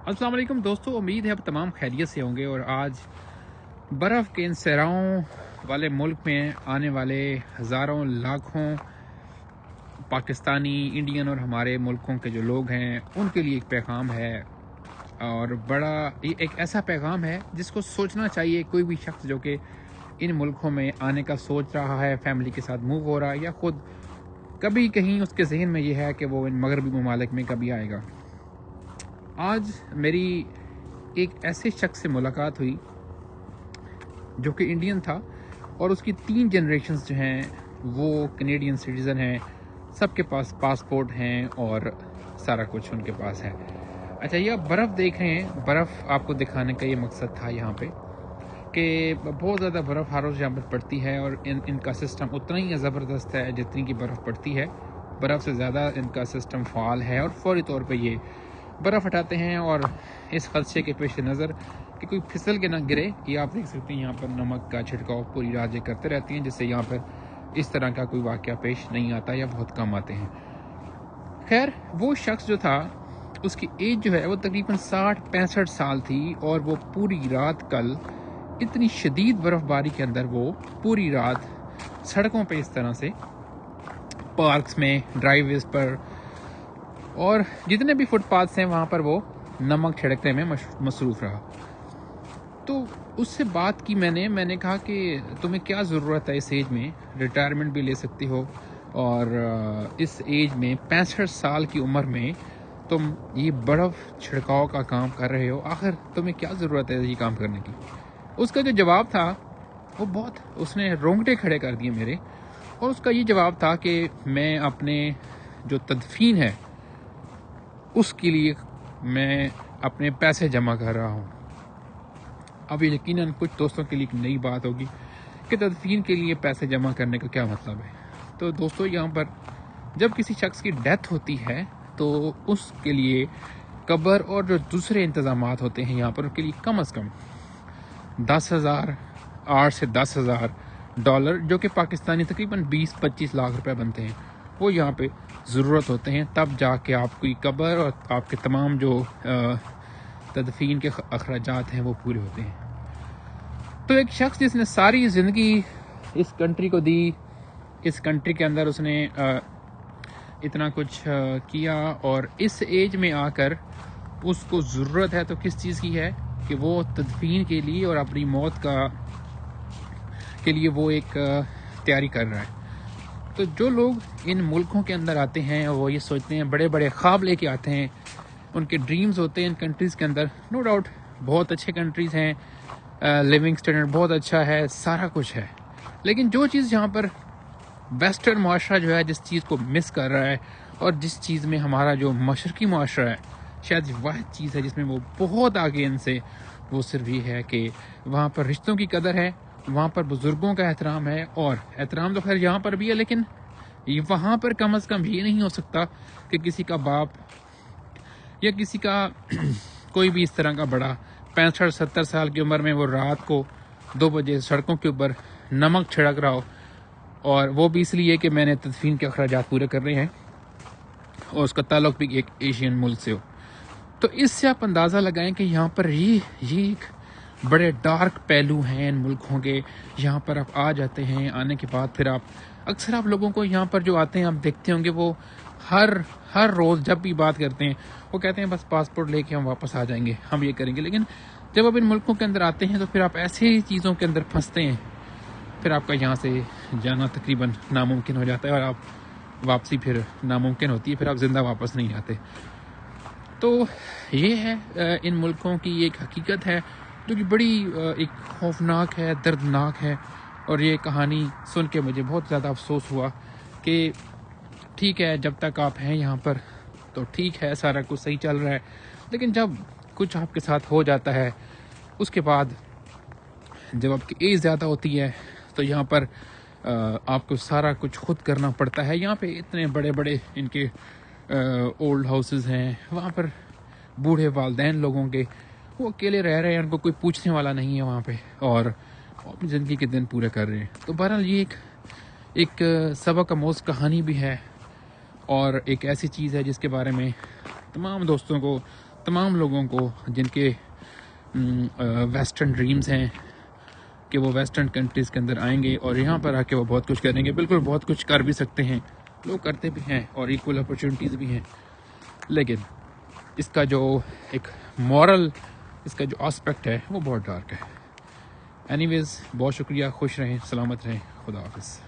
अस्सलाम वालेकुम दोस्तों, उम्मीद है आप तमाम खैरियत से होंगे। और आज बर्फ़ के इन सहराओं वाले मुल्क में आने वाले हज़ारों लाखों पाकिस्तानी, इंडियन और हमारे मुल्कों के जो लोग हैं उनके लिए एक पैगाम है। और बड़ा ये एक ऐसा पैगाम है जिसको सोचना चाहिए कोई भी शख्स जो कि इन मुल्कों में आने का सोच रहा है, फैमिली के साथ मूव हो रहा है, या ख़ुद कभी कहीं उसके जहन में ये है कि वो इन मगरबी ममालिक में कभी आएगा। आज मेरी एक ऐसे शख्स से मुलाकात हुई जो कि इंडियन था और उसकी 3 जनरेशन्स जो हैं वो कनेडियन सिटीज़न हैं। सबके पास पासपोर्ट हैं और सारा कुछ उनके पास है। अच्छा, ये आप बर्फ़ देख रहे हैं, बर्फ़ आपको दिखाने का ये मकसद था यहाँ पे कि बहुत ज़्यादा बर्फ़ हर रोज़ यहाँ पर पड़ती है और इनका सिस्टम उतना ही ज़बरदस्त है जितनी की बर्फ़ पड़ती है। बर्फ़ से ज़्यादा इनका सिस्टम फ़ाल है और फौरी तौर पे ये बर्फ़ हटाते हैं। और इस खदशे के पेश नज़र कि कोई फिसल के ना गिरे, ये आप देख सकते हैं यहाँ पर नमक का छिड़काव पूरी रात ये करते रहती हैं, जिससे यहाँ पर इस तरह का कोई वाक़या पेश नहीं आता या बहुत कम आते हैं। खैर, वो शख्स जो था उसकी एज जो है वो तकरीबन 60-65 साल थी और वो पूरी रात कल इतनी शदीद बर्फ़बारी के अंदर वो पूरी रात सड़कों पे इस तरह से पार्क्स में, ड्राइवेज़ पर और जितने भी फुटपाथ्स हैं वहाँ पर वो नमक छिड़कने में मसरूफ़ रहा। तो उससे बात की मैंने कहा कि तुम्हें क्या ज़रूरत है इस एज में, रिटायरमेंट भी ले सकती हो और इस एज में 65 साल की उम्र में तुम ये बर्फ़ छिड़काव का काम कर रहे हो, आखिर तुम्हें क्या ज़रूरत है ये काम करने की। उसका जो जवाब था वो बहुत, उसने रोंगटे खड़े कर दिए मेरे। और उसका ये जवाब था कि मैं अपने जो तदफीन है उसके लिए मैं अपने पैसे जमा कर रहा हूँ। अब ये यकीनन कुछ दोस्तों के लिए एक नई बात होगी कि तदफीन के लिए पैसे जमा करने का क्या मतलब है। तो दोस्तों, यहाँ पर जब किसी शख्स की डेथ होती है तो उसके लिए कब्र और जो दूसरे इंतज़ामात होते हैं यहाँ पर उनके लिए कम अज़ कम 8 से 10,000 डॉलर, जो कि पाकिस्तानी तकरीबन 20-25 लाख रुपए बनते हैं, वो यहाँ पे ज़रूरत होते हैं। तब जाके आपकी कब्र और आपके तमाम जो तदफीन के अखराजात हैं वो पूरे होते हैं। तो एक शख्स जिसने सारी ज़िंदगी इस कंट्री को दी, इस कंट्री के अंदर उसने इतना कुछ किया और इस एज में आकर उसको ज़रूरत है तो किस चीज़ की है कि वो तदफीन के लिए और अपनी मौत के लिए वो एक तैयारी कर रहा है। तो जो लोग इन मुल्कों के अंदर आते हैं वो ये सोचते हैं, बड़े बड़े ख्वाब लेके आते हैं, उनके ड्रीम्स होते हैं इन कंट्रीज़ के अंदर। नो डाउट बहुत अच्छे कंट्रीज़ हैं, लिविंग स्टैंडर्ड बहुत अच्छा है, सारा कुछ है। लेकिन जो चीज़ यहाँ पर वेस्टर्न माशरा जो है जिस चीज़ को मिस कर रहा है और जिस चीज़ में हमारा जो मशरकी माशरा है शायद वह चीज़ है जिसमें वो बहुत आगे इनसे, वो सिर्फ ये है कि वहाँ पर रिश्तों की कदर है, वहाँ पर बुज़ुर्गों का एहतराम है। और एहतराम तो खैर यहाँ पर भी है, लेकिन वहाँ पर कम अज़ कम ये नहीं हो सकता कि किसी का बाप या किसी का कोई भी इस तरह का बड़ा 65-70 साल की उम्र में वो रात को 2 बजे सड़कों के ऊपर नमक छिड़क रहा हो, और वो भी इसलिए कि मैंने तदफीन के अखराजात पूरे करने हैं और उसका ताल्लुक भी एक एशियन मुल्क से हो। तो इससे आप अंदाज़ा लगाएं कि यहाँ पर ये एक बड़े डार्क पहलू हैं इन मुल्कों के। यहाँ पर आप आ जाते हैं, आने के बाद फिर आप अक्सर आप लोगों को यहाँ पर जो आते हैं आप देखते होंगे वो हर रोज़ जब भी बात करते हैं वो कहते हैं बस पासपोर्ट लेके हम वापस आ जाएंगे, हम ये करेंगे। लेकिन जब आप इन मुल्कों के अंदर आते हैं तो फिर आप ऐसे चीज़ों के अंदर फंसते हैं, फिर आपका यहाँ से जाना तकरीबन नामुमकिन हो जाता है और आप वापसी फिर नामुमकिन होती है, फिर आप ज़िंदा वापस नहीं आते। तो ये है इन मुल्कों की एक हकीकत है जो कि बड़ी एक खौफनाक है, दर्दनाक है। और ये कहानी सुन के मुझे बहुत ज़्यादा अफसोस हुआ कि ठीक है, जब तक आप हैं यहाँ पर तो ठीक है, सारा कुछ सही चल रहा है, लेकिन जब कुछ आपके साथ हो जाता है उसके बाद जब आपकी एज ज़्यादा होती है तो यहाँ पर आपको सारा कुछ खुद करना पड़ता है। यहाँ पे इतने बड़े बड़े इनके ओल्ड हाउसेस हैं, वहाँ पर बूढ़े वालदैन लोगों के, वो अकेले रह रहे हैं, उनको कोई पूछने वाला नहीं है वहाँ पे, और अपनी ज़िंदगी के दिन पूरे कर रहे हैं। तो बहरहाल ये एक सबक आमोज़ कहानी भी है और एक ऐसी चीज़ है जिसके बारे में तमाम दोस्तों को, تمام لوگوں کو جن کے ویسٹرن ڈریمز ہیں کہ وہ ویسٹرن کنٹریز کے اندر آئیں گے اور یہاں پر آ کے وہ بہت کچھ کریں گے، بالکل بہت کچھ کر بھی سکتے ہیں، لوگ کرتے بھی ہیں اور ایکول اپرچونیٹیز بھی ہیں، لیکن اس کا جو ایک مورل، اس کا جو آسپیکٹ ہے وہ بہت ڈارک ہے۔ اینی ویز، بہت شکریہ، خوش رہیں، سلامت رہیں، خدا حافظ۔